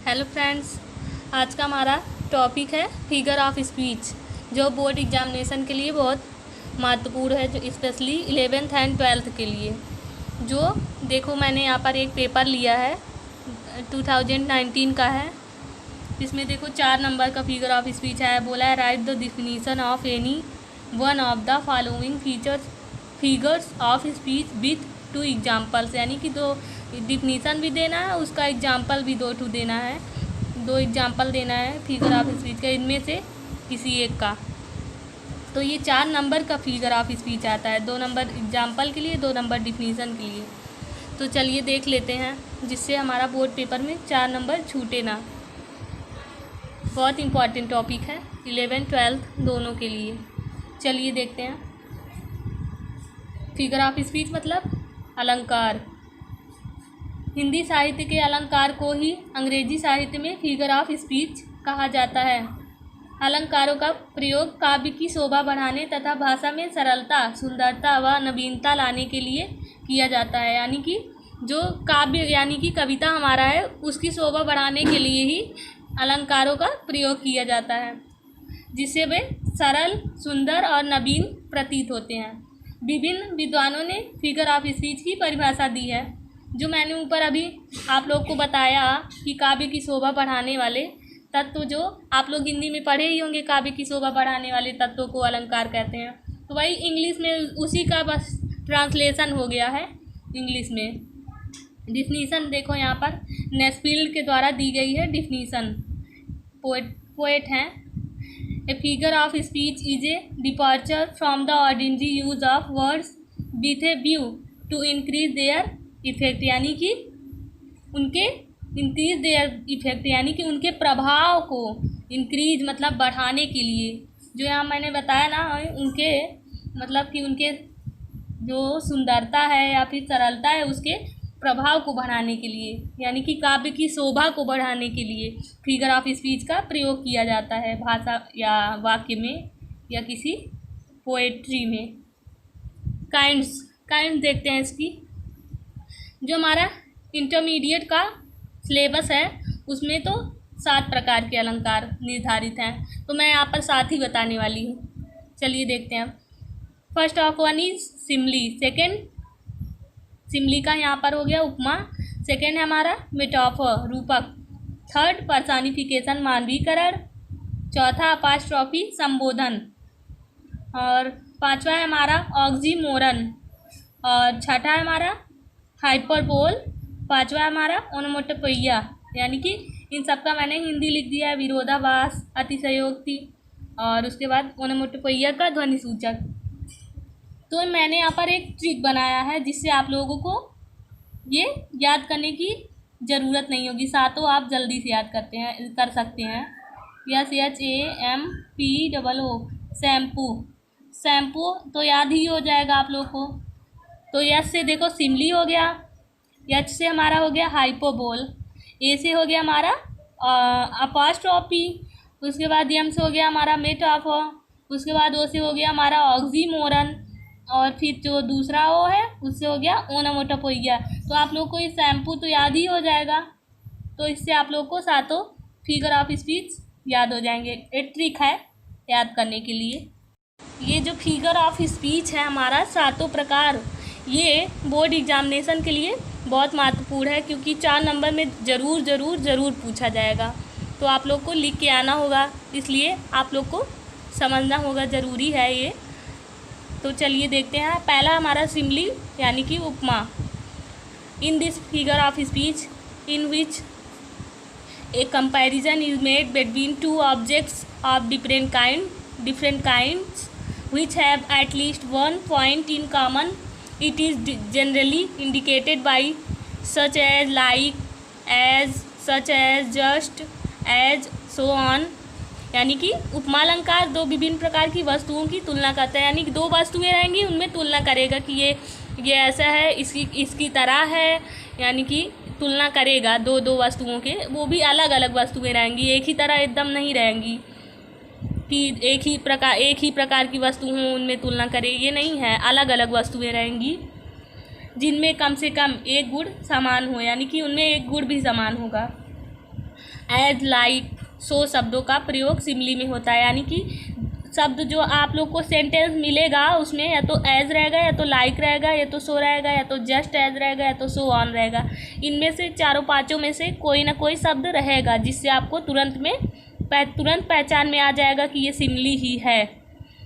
Hello friends, आज का हमारा टॉपिक है फिगर ऑफ स्पीच, जो बोर्ड एग्जामिनेशन के लिए बहुत महत्वपूर्ण है, जो स्पेशली 11th एंड 12th के लिए। जो देखो, मैंने यहाँ पर एक पेपर लिया है, 2019 का है। इसमें देखो 4 नंबर का फिगर ऑफ स्पीच है। बोला है right the definition of any one of the following figures of speech with 2 examples, यानी कि 2 डिफिनीशन भी देना है, उसका एग्जाम्पल भी 2 देना है। 2 एग्जाम्पल देना है फिगर ऑफ स्पीच का, इनमें से किसी एक का। तो ये 4 नंबर का फिगर ऑफ स्पीच आता है, 2 नंबर एग्जाम्पल के लिए, 2 नंबर डिफिनीशन के लिए। तो चलिए देख लेते हैं, जिससे हमारा बोर्ड पेपर में 4 नंबर छूटे ना। बहुत इम्पॉर्टेंट टॉपिक है 11th 12th दोनों के लिए। चलिए देखते हैं। फिगर ऑफ स्पीच मतलब अलंकार। हिंदी साहित्य के अलंकार को ही अंग्रेजी साहित्य में फिगर ऑफ स्पीच कहा जाता है। अलंकारों का प्रयोग काव्य की शोभा बढ़ाने तथा भाषा में सरलता, सुंदरता व नवीनता लाने के लिए किया जाता है। यानी कि जो काव्य यानी कि कविता हमारा है, उसकी शोभा बढ़ाने के लिए ही अलंकारों का प्रयोग किया जाता है, जिससे वे सरल, सुंदर और नवीन प्रतीत होते हैं। विभिन्न विद्वानों ने फिगर ऑफ स्पीच की परिभाषा दी है, जो मैंने ऊपर अभी आप लोग को बताया कि काव्य की शोभा बढ़ाने वाले तत्व, जो आप लोग हिंदी में पढ़े ही होंगे, काव्य की शोभा बढ़ाने वाले तत्वों को अलंकार कहते हैं। तो वही इंग्लिश में उसी का बस ट्रांसलेशन हो गया है इंग्लिश में। डिफिनीशन देखो, यहाँ पर नेस्फील्ड के द्वारा दी गई है डिफिनीशन। पोएट हैं। A figure of speech is a departure from the ordinary use of words with a view to increase their effect, यानी कि उनके प्रभाव को इंक्रीज मतलब बढ़ाने के लिए। जो यहाँ मैंने बताया ना, उनके मतलब कि उनके जो सुंदरता है या फिर सरलता है, उसके प्रभाव को बढ़ाने के लिए, यानी कि काव्य की शोभा को बढ़ाने के लिए फिगर ऑफ स्पीच का प्रयोग किया जाता है भाषा या वाक्य में या किसी पोएट्री में। काइंड्स देखते हैं इसकी। जो हमारा इंटरमीडिएट का सिलेबस है, उसमें तो 7 प्रकार के अलंकार निर्धारित हैं, तो मैं यहाँ पर 7 ही बताने वाली हूँ। चलिए देखते हैं। First of one is simile. Second, simile का यहाँ पर हो गया उपमा। सेकेंड है हमारा मेटाफर, रूपक। थर्ड, पर्सनिफिकेशन, मानवीकरण। चौथा, अपास्ट्रॉफी, संबोधन। और 5वां है हमारा ऑक्सीमोरन। और 6ठा है हमारा हाइपरबोल। 5वां है हमारा ओनोमोटोपोइया, यानी कि इन सब का मैंने हिंदी लिख दिया है, विरोधाभास, अतिशयोक्ति, और उसके बाद ओनोमोटोपोइया का ध्वनि सूचक। तो मैंने यहाँ पर एक ट्रिक बनाया है, जिससे आप लोगों को ये याद करने की ज़रूरत नहीं होगी। सातों आप जल्दी से याद कर सकते हैं। SHAMPOO, शैम्पू तो याद ही हो जाएगा आप लोग को। तो यस से देखो सिमली हो गया, एच से हमारा हो गया हाइपोबोल, ए से हो गया हमारा अपास्ट्रॉफी, उसके बाद एम से हो गया हमारा मेटाफर, उसके बाद ओ से हो गया हमारा ऑक्सीमोरन, और फिर जो दूसरा ओ है उससे हो गया ओनोमोटोपोइया। तो आप लोग को ये शैम्पू तो याद ही हो जाएगा। तो इससे आप लोग को 7 फिगर ऑफ स्पीच याद हो जाएंगे। एक ट्रिक है याद करने के लिए। ये जो फिगर ऑफ स्पीच है हमारा 7 प्रकार, ये बोर्ड एग्जामिनेशन के लिए बहुत महत्वपूर्ण है, क्योंकि 4 नंबर में ज़रूर पूछा जाएगा। तो आप लोग को लिख के आना होगा, इसलिए आप लोग को समझना होगा, ज़रूरी है ये। तो चलिए देखते हैं। पहला हमारा सिमली यानी कि उपमा। In this figure of speech in which a comparison is made between 2 objects of different kinds which have at least one point in common, it is generally indicated by such as, like, as, such as, just as, so on। यानी कि उपमालंकार 2 विभिन्न प्रकार की वस्तुओं की तुलना करता है, यानी कि 2 वस्तुएं रहेंगी, उनमें तुलना करेगा कि ये ऐसा है, इसकी तरह है, यानी कि तुलना करेगा 2 वस्तुओं के। वो भी अलग अलग वस्तुएं रहेंगी, एक ही तरह एकदम नहीं रहेंगी कि एक ही प्रकार की वस्तु हों उनमें तुलना करें, ये नहीं है। अलग अलग वस्तुएं रहेंगी जिनमें कम से कम एक गुण समान हो, यानी कि उनमें एक गुण भी समान होगा। एज, लाइक, सो शब्दों का प्रयोग सिमली में होता है। यानी कि शब्द जो आप लोग को सेंटेंस मिलेगा उसमें या तो एज रहेगा, या तो लाइक रहेगा, या तो सो रहेगा, या तो जस्ट एज रहेगा, या तो सो ऑन रहेगा। इनमें से चारों पाँचों में से कोई ना कोई शब्द रहेगा जिससे आपको तुरंत पहचान में आ जाएगा कि ये सिमली ही है।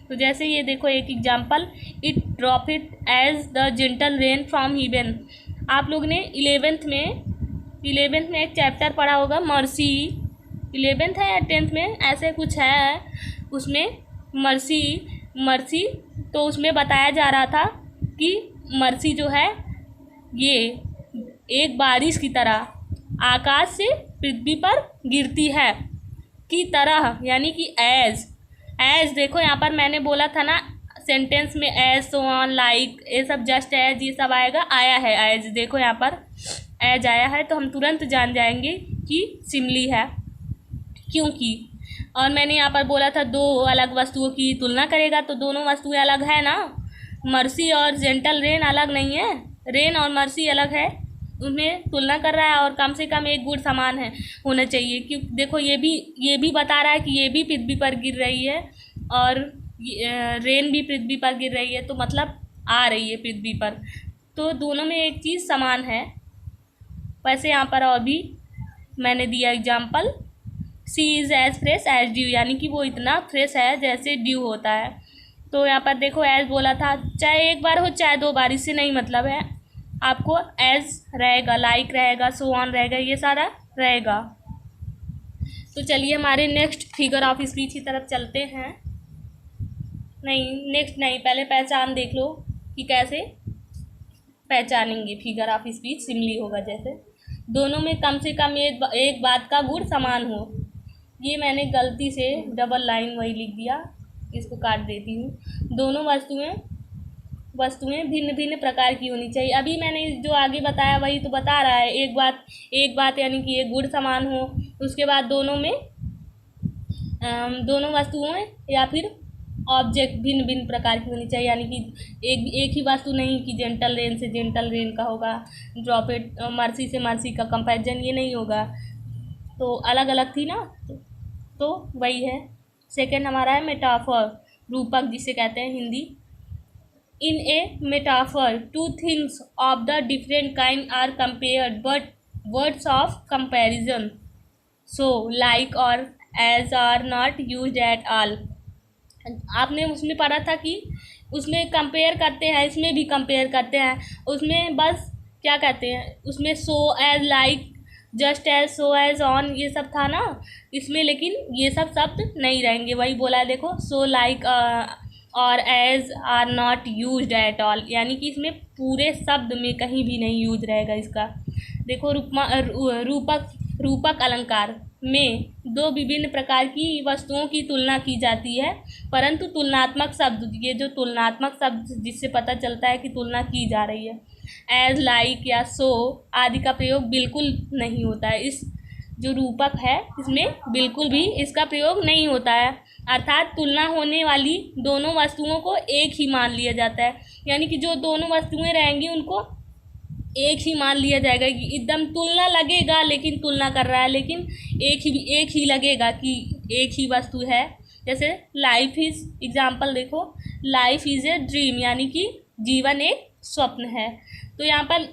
तो जैसे ये देखो एक example, it drop it as the gentle rain from heaven. आप लोग ने इलेवेंथ में एक चैप्टर पढ़ा होगा मर्सी, 11th है या 10th में ऐसे कुछ है, उसमें मर्सी तो उसमें बताया जा रहा था कि मर्सी जो है ये एक बारिश की तरह आकाश से पृथ्वी पर गिरती है की तरह, यानी कि एज देखो यहाँ पर मैंने बोला था ना सेंटेंस में एज, सो ऑन, लाइक, ये सब जस्ट एज ये सब आया है एज। देखो यहाँ पर एज आया है तो हम तुरंत जान जाएंगे कि सिमली है, क्योंकि और मैंने यहाँ पर बोला था दो अलग वस्तुओं की तुलना करेगा तो दोनों वस्तुएं अलग है ना। मर्सी और जेंटल रेन अलग नहीं है, रेन और मर्सी अलग है, उन्हें तुलना कर रहा है और कम से कम एक गुण समान है होना चाहिए। क्योंकि देखो ये भी बता रहा है कि ये भी पृथ्वी पर गिर रही है और रेन भी पृथ्वी पर गिर रही है, तो मतलब आ रही है पृथ्वी पर, तो दोनों में एक चीज़ समान है। वैसे यहाँ पर और भी मैंने दिया example, she is as fresh as dew, यानी कि वो इतना फ्रेश है जैसे ड्यू होता है। तो यहाँ पर देखो एज बोला था, चाहे एक बार हो चाहे दो बार, इससे नहीं मतलब है, आपको एज रहेगा, लाइक रहेगा, सो ऑन रहेगा, ये सारा रहेगा। तो चलिए हमारे नेक्स्ट फिगर ऑफ स्पीच की तरफ चलते हैं। नहीं, पहले पहचान देख लो कि कैसे पहचानेंगे फिगर ऑफ स्पीच सिमली होगा। जैसे दोनों में कम से कम एक बात का गुण समान हो। ये मैंने गलती से डबल लाइन वही लिख दिया, इसको काट देती हूँ। दोनों वस्तुएं भिन्न भिन्न प्रकार की होनी चाहिए। अभी मैंने जो आगे बताया वही तो बता रहा है, एक बात यानी कि एक गुण समान हो। उसके बाद दोनों वस्तुएं या फिर ऑब्जेक्ट भिन्न भिन्न प्रकार की होनी चाहिए, यानी कि एक ही वस्तु नहीं कि जेंटल रेन से जेंटल रेन का होगा, ड्रॉप इट मर्सी से मर्सी का कंपैरिजन ये नहीं होगा, तो अलग अलग थी ना, तो वही है। सेकंड हमारा है मेटाफर, रूपक जिसे कहते हैं Hindi. In a metaphor two things of the different kind are compared but words of comparison so like और as are not used at all. आपने उसमें पढ़ा था कि उसमें कंपेयर करते हैं, इसमें भी कंपेयर करते हैं, उसमें बस क्या कहते हैं, उसमें so as, like, just as, so as, on ये सब था ना, इसमें लेकिन ये सब शब्द नहीं रहेंगे। वही बोला है देखो, सो, लाइक और as are not used at all, यानी कि इसमें पूरे शब्द में कहीं भी नहीं यूज रहेगा इसका। देखो रूपक अलंकार में दो विभिन्न प्रकार की वस्तुओं की तुलना की जाती है, परंतु तुलनात्मक शब्द, ये जो तुलनात्मक शब्द जिससे पता चलता है कि तुलना की जा रही है, एज, लाइक या सो आदि का प्रयोग बिल्कुल नहीं होता है। इस जो रूपक है इसमें बिल्कुल भी इसका प्रयोग नहीं होता है, अर्थात तुलना होने वाली दोनों वस्तुओं को एक ही मान लिया जाता है। यानी कि जो दोनों वस्तुएं रहेंगी उनको एक ही मान लिया जाएगा कि एकदम तुलना लगेगा, लेकिन तुलना कर रहा है, लेकिन एक ही लगेगा कि एक ही वस्तु है। जैसे लाइफ इज़, एग्जाम्पल देखो, लाइफ इज़ ए ड्रीम, यानी कि जीवन एक स्वप्न है। तो यहाँ पर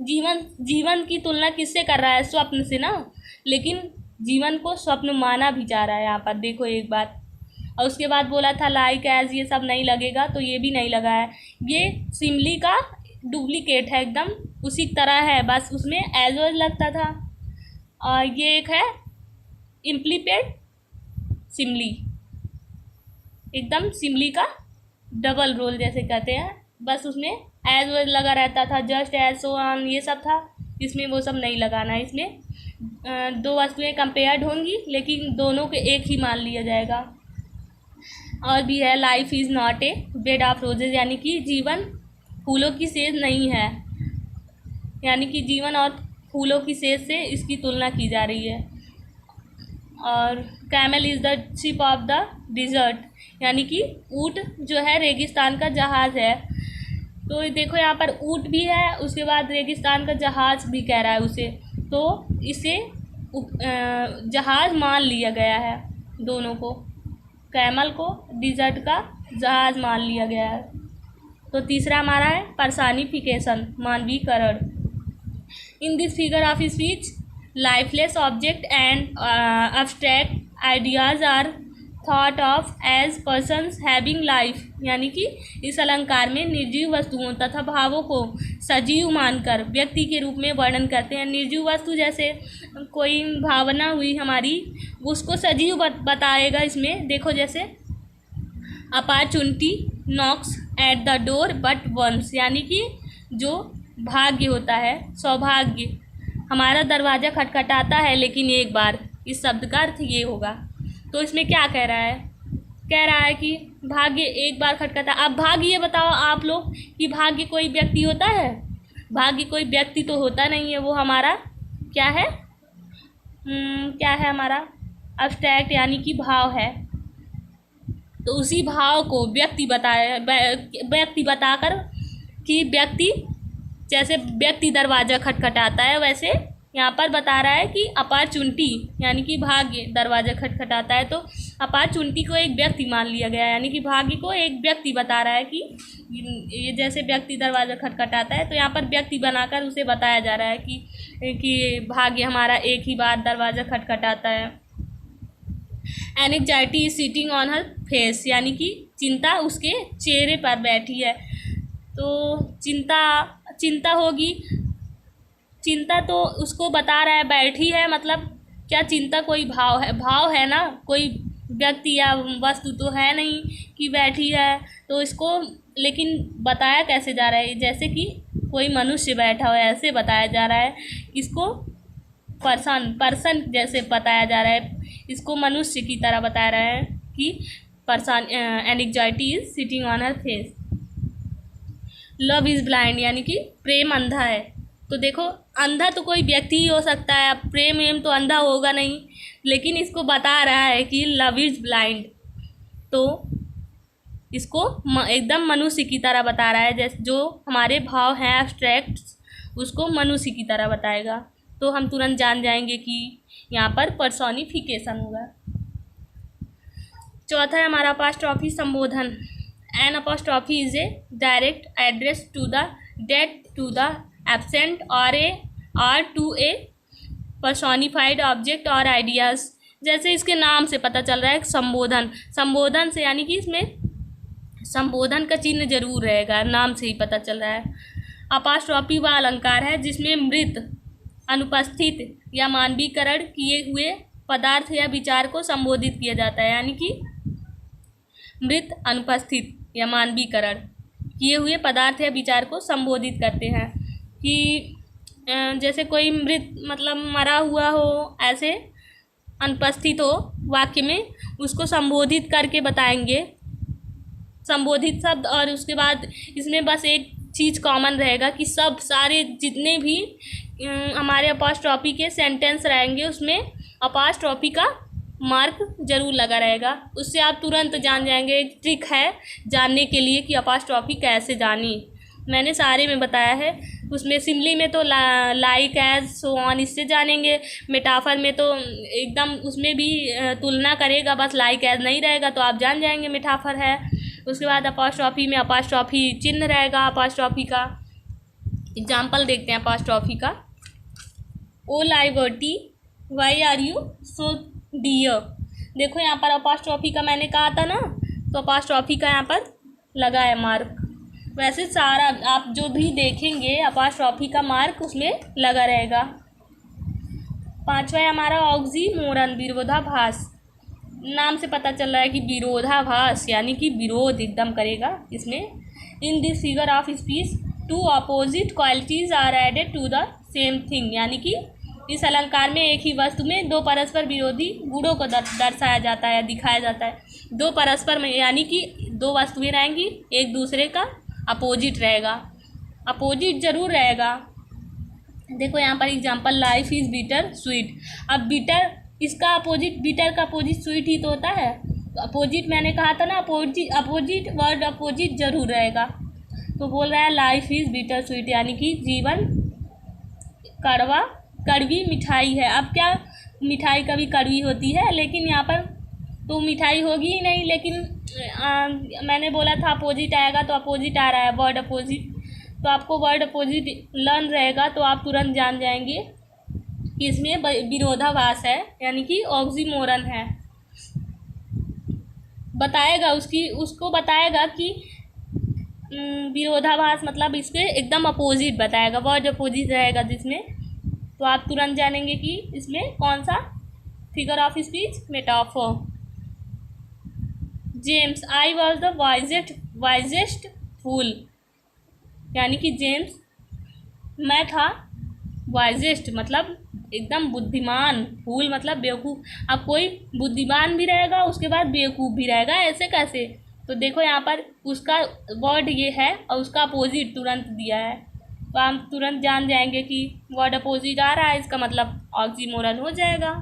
जीवन की तुलना किससे कर रहा है, स्वप्न से ना, लेकिन जीवन को स्वप्न माना भी जा रहा है यहाँ पर, देखो एक बात। और उसके बाद बोला था लाइक, एज ये सब नहीं लगेगा, तो ये भी नहीं लगा है, ये सिमली का डुप्लीकेट है, एकदम उसी तरह है, बस उसमें एज वेज लगता था। और ये एक है इम्प्लीकेट सिमली, एकदम सिमली का डबल रोल जैसे कहते हैं, बस उसमें एज वेज लगा रहता था, जस्ट एज, सो ऑन ये सब था, इसमें वो सब नहीं लगाना है। इसमें दो वस्तुएं कंपेयर्ड होंगी लेकिन दोनों के एक ही मान लिया जाएगा। और भी है life is not a bed of roses, यानी कि जीवन फूलों की सेज नहीं है, यानी कि जीवन और फूलों की सेज से इसकी तुलना की जा रही है। और camel is the ship of the desert, यानी कि ऊँट जो है रेगिस्तान का जहाज़ है। तो देखो यहाँ पर ऊँट भी है, उसके बाद रेगिस्तान का जहाज़ भी कह रहा है उसे, तो इसे जहाज़ मान लिया गया है, दोनों को, कैमल को डिजर्ट का जहाज़ मान लिया गया है। तो तीसरा हमारा है पर्सनिफिकेशन, मानवीकरण। In this figure of speech lifeless object and abstract ideas are thought of as persons having life, यानी कि इस अलंकार में निर्जीव वस्तुओं तथा भावों को सजीव मानकर व्यक्ति के रूप में वर्णन करते हैं। निर्जीव वस्तु जैसे कोई भावना हुई हमारी, उसको सजीव बताएगा इसमें। देखो जैसे opportunity knocks at the door but once, यानी कि जो भाग्य होता है, सौभाग्य, हमारा दरवाज़ा खटखटाता है लेकिन एक बार, इस शब्द का अर्थ ये होगा। तो इसमें क्या कह रहा है? कह रहा है कि भाग्य एक बार खटखटा। अब भाग्य ये बताओ आप लोग कि भाग्य कोई व्यक्ति होता है? भाग्य कोई व्यक्ति तो होता नहीं है, वो हमारा क्या है? क्या है हमारा? अब्स्ट्रैक्ट, यानी कि भाव है। तो उसी भाव को व्यक्ति बताकर कि व्यक्ति, जैसे व्यक्ति दरवाज़ा खटखटाता है, वैसे यहाँ पर बता रहा है कि अपॉर्चुनिटी, यानी कि भाग्य दरवाज़ा खटखटाता है, तो अपॉर्चुनिटी को एक व्यक्ति मान लिया गया है, यानी कि भाग्य को एक व्यक्ति बता रहा है कि ये जैसे व्यक्ति दरवाज़ा खटखटाता है, तो यहाँ पर व्यक्ति बनाकर उसे बताया जा रहा है कि भाग्य हमारा एक ही बार दरवाज़ा खटखटाता है। Anxiety is sitting on her face, यानी कि चिंता उसके चेहरे पर बैठी है। तो चिंता होगी, चिंता तो उसको बता रहा है बैठी है, मतलब क्या चिंता कोई भाव है? भाव है ना, कोई व्यक्ति या वस्तु तो है नहीं कि बैठी है। तो इसको लेकिन बताया कैसे जा रहा है? जैसे कि कोई मनुष्य बैठा हो, ऐसे बताया जा रहा है। इसको पर्सन जैसे बताया जा रहा है, इसको मनुष्य की तरह बता रहा है कि person anxiety is sitting on her face. Love is blind, यानी कि प्रेम अंधा है। तो देखो, अंधा तो कोई व्यक्ति ही हो सकता है, अब प्रेम तो अंधा होगा नहीं, लेकिन इसको बता रहा है कि लव इज़ ब्लाइंड, तो इसको एकदम मनुष्य की तरह बता रहा है। जैसे जो हमारे भाव हैं एब्स्ट्रैक्ट, उसको मनुष्य की तरह बताएगा। तो हम तुरंत जान जाएंगे कि यहाँ पर पर्सोनिफिकेशन होगा। चौथा है हमारा अपॉस्ट्रॉफी, संबोधन। An apostrophe is a direct address to the dead, to the absent और टू ए पर्सोनिफाइड ऑब्जेक्ट और आइडियाज़। जैसे इसके नाम से पता चल रहा है संबोधन, संबोधन से, यानी कि इसमें संबोधन का चिन्ह जरूर रहेगा, नाम से ही पता चल रहा है। अपॉस्ट्रॉफी वह अलंकार है जिसमें मृत, अनुपस्थित या मानवीकरण किए हुए पदार्थ या विचार को संबोधित किया जाता है, यानी कि मृत, अनुपस्थित या मानवीकरण किए हुए पदार्थ या विचार को संबोधित करते हैं। कि जैसे कोई मृत मतलब मरा हुआ हो, ऐसे अनुपस्थित हो वाक्य में, उसको संबोधित करके बताएंगे, संबोधित शब्द। और उसके बाद इसमें बस एक चीज़ कॉमन रहेगा कि सब सारे जितने भी हमारे अपॉस्ट्रॉफी के सेंटेंस रहेंगे, उसमें अपॉस्ट्रॉफी का मार्क जरूर लगा रहेगा। उससे आप तुरंत जान जाएंगे। एक ट्रिक है जानने के लिए कि अपॉस्ट्रॉफी कैसे जानी, मैंने सारे में बताया है। उसमें सिमली में तो लाइक, एज, सो ऑन, इससे जानेंगे। मेटाफर में तो एकदम उसमें भी तुलना करेगा, बस लाइक एज नहीं रहेगा तो आप जान जाएंगे मेटाफर है। उसके बाद अपॉस्ट्रॉफी में अपॉस्ट्रॉफी चिन्ह रहेगा अपॉस्ट्रॉफी का। एग्जाम्पल देखते हैं अपॉस्ट्रॉफी का। O liberty why are you so dear. देखो यहाँ पर अपॉस्ट्रॉफी का मैंने कहा था ना, तो अपॉस्ट्रॉफी का यहाँ पर लगा है मार्क। वैसे सारा आप जो भी देखेंगे अपॉस्ट्रॉफी का मार्क उसमें लगा रहेगा। पांचवा है हमारा ऑक्सीमोरन, विरोधाभास। नाम से पता चल रहा है कि विरोधाभास, यानी कि विरोध एकदम करेगा इसमें। In this figure of speech two opposite qualities are added to the same thing, यानी कि इस अलंकार में एक ही वस्तु में दो परस्पर विरोधी गुणों को दर्शाया जाता है, दिखाया जाता है। दो परस्पर में, यानी कि दो वस्तुएं रहेंगी, एक दूसरे का अपोजिट रहेगा, अपोजिट जरूर रहेगा। देखो यहाँ पर example, life is bitter sweet. अब बिटर, इसका अपोजिट, बिटर का अपोजिट स्वीट ही तो होता है। अपोजिट मैंने कहा था ना, अपोजिट वर्ड अपोजिट जरूर रहेगा। तो बोल रहा है लाइफ इज़ बिटर स्वीट, यानी कि जीवन कड़वा, कड़वी मिठाई है। अब क्या मिठाई कभी कड़वी होती है, लेकिन यहाँ पर तो मिठाई होगी ही नहीं, लेकिन मैंने बोला था अपोजिट आएगा तो अपोजिट आ रहा है, वर्ड अपोजिट। तो आपको वर्ड अपोजिट लर्न रहेगा तो आप तुरंत जान जाएंगे कि इसमें विरोधाभास है, यानी कि ऑक्सीमोरन है। बताएगा उसको बताएगा कि विरोधाभास मतलब इसके एकदम अपोजिट बताएगा, वर्ड अपोजिट रहेगा जिसमें, तो आप तुरंत जानेंगे कि इसमें कौन सा figure of speech metaphor. James, I was the wisest fool, यानी कि जेम्स, मैं था वाइजेस्ट मतलब एकदम बुद्धिमान, फूल मतलब बेवकूफ़। अब कोई बुद्धिमान भी रहेगा उसके बाद बेवकूफ़ भी रहेगा, ऐसे कैसे? तो देखो यहाँ पर उसका वर्ड ये है और उसका अपोजिट तुरंत दिया है, तो हम तुरंत जान जाएंगे कि वर्ड अपोजिट आ रहा है, इसका मतलब ऑक्सीमोरन हो जाएगा।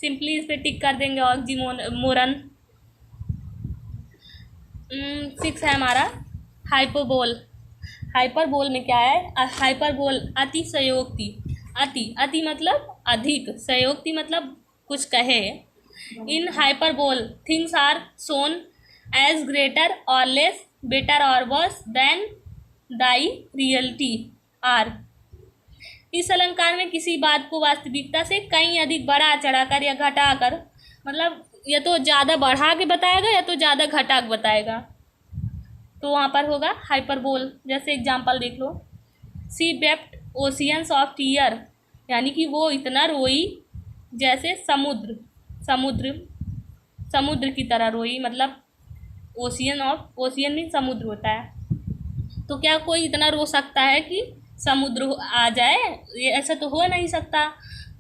सिंपली इस पर टिक कर देंगे ऑक्सीमोरन। 6 है हमारा हाइपरबोल। हाइपरबोल में क्या है? हाइपरबोल अतिशयोक्ति। अति मतलब अधिक, शयोक्ति मतलब कुछ कहे। In hyperbole things are shown as greater और लेस, बेटर और worse than the reality are. इस अलंकार में किसी बात को वास्तविकता से कहीं अधिक बढ़ा चढ़ाकर या घटाकर, मतलब या तो ज़्यादा बढ़ा के बताएगा या तो ज़्यादा घटा के बताएगा, तो वहाँ पर होगा हाइपरबोल। जैसे एग्जांपल देख लो, सी वेप्ट ओशियंस ऑफ टीयर, यानी कि वो इतना रोई जैसे समुद्र की तरह रोई, मतलब ओशियन में समुद्र होता है। तो क्या कोई इतना रो सकता है कि समुद्र आ जाए? ये ऐसा तो हो नहीं सकता।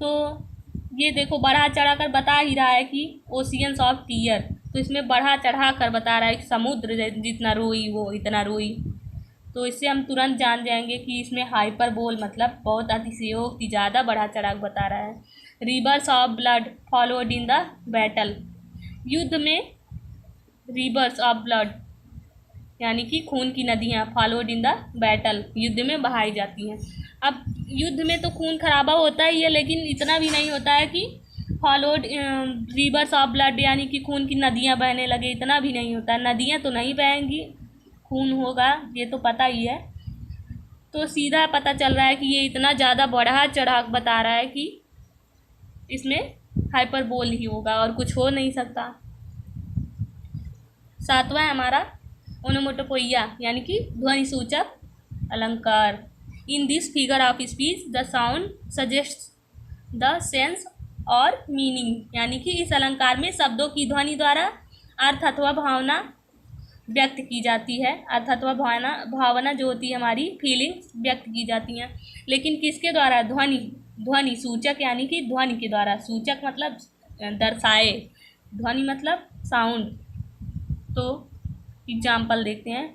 तो ये देखो बढ़ा चढ़ा कर बता ही रहा है कि ओशियंस ऑफ टीयर, तो इसमें बढ़ा चढ़ा कर बता रहा है कि समुद्र जितना रोई वो इतना रोई। तो इससे हम तुरंत जान जाएंगे कि इसमें हाइपरबोल मतलब बहुत अतिशयोक्ति, ज़्यादा बढ़ा चढ़ा कर बता रहा है। Reverse of blood followed in the battle. युद्ध में रिवर्स ऑफ ब्लड यानी कि खून की नदियाँ, फॉलोड इन द बैटल युद्ध में बहाई जाती हैं। अब युद्ध में तो खून खराबा होता ही है, लेकिन इतना भी नहीं होता है कि फॉलोड रिवर्स ऑफ ब्लड यानी कि खून की नदियाँ बहने लगे, इतना भी नहीं होता। नदियाँ तो नहीं बहेंगी, खून होगा, ये तो पता ही है। तो सीधा पता चल रहा है कि ये इतना ज़्यादा बढ़ा चढ़ा बता रहा है कि इसमें हाइपरबोल ही होगा और कुछ हो नहीं सकता। 7वां है हमारा ओनोमेटोपोइया, यानी कि ध्वनि सूचक अलंकार। इन this figure of speech the sound suggest the sense और मीनिंग, यानी कि इस अलंकार में शब्दों की ध्वनि द्वारा अर्थ अथवा भावना व्यक्त की जाती है। अर्थ अथवा भावना जो होती है हमारी फीलिंग्स व्यक्त की जाती हैं, लेकिन किसके द्वारा? ध्वनि सूचक, यानी कि ध्वनि के द्वारा। सूचक मतलब दर्शाए, ध्वनि मतलब साउंड। तो एग्जाम्पल देखते हैं।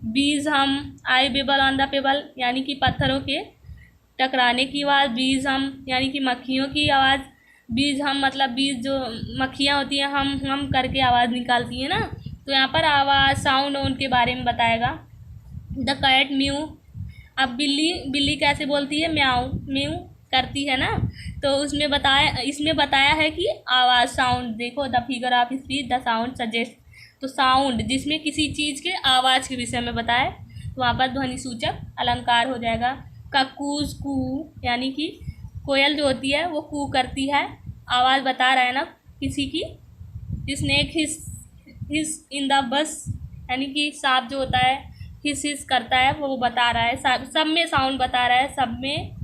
बीज हम, आई बेबल ऑन द पेबल, यानी कि पत्थरों के टकराने की आवाज़। बीज हम यानी कि मक्खियों की आवाज़। बीज हम मतलब बीज जो मक्खियाँ होती हैं हम करके आवाज़ निकालती हैं ना, तो यहाँ पर आवाज़ साउंड उनके बारे में बताएगा। द कैट म्यू, अब बिल्ली कैसे बोलती है? म्याऊ म्यू करती है ना, तो इसमें बताया है कि आवाज़ साउंड। देखो the figure of speech the sound suggest, तो साउंड जिसमें किसी चीज़ के आवाज़ के विषय में बताए, तो वहाँ पर ध्वनि सूचक अलंकार हो जाएगा। कक्कूज कू, यानी कि कोयल जो होती है वो कू करती है, आवाज़ बता रहा है ना किसी की। Snake his in the bus, यानी कि सांप जो होता है हिस करता है, वो बता रहा है। सब में साउंड बता रहा है, सब में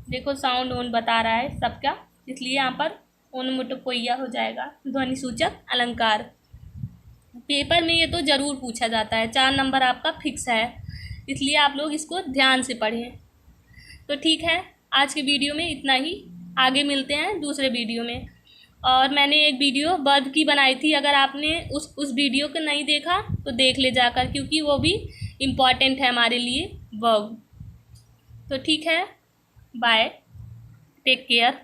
देखो साउंड ओन बता रहा है सबका, इसलिए यहाँ पर ओनोमेटोपोइया हो जाएगा ध्वनि सूचक अलंकार। पेपर में ये तो ज़रूर पूछा जाता है, 4 नंबर आपका फिक्स है, इसलिए आप लोग इसको ध्यान से पढ़ें। तो ठीक है, आज के वीडियो में इतना ही, आगे मिलते हैं दूसरे वीडियो में। और मैंने एक वीडियो वर्ब की बनाई थी, अगर आपने उस वीडियो को नहीं देखा तो देख ले जाकर, क्योंकि वो भी इम्पॉर्टेंट है हमारे लिए वर्ब। तो ठीक है, बाय, टेक केयर।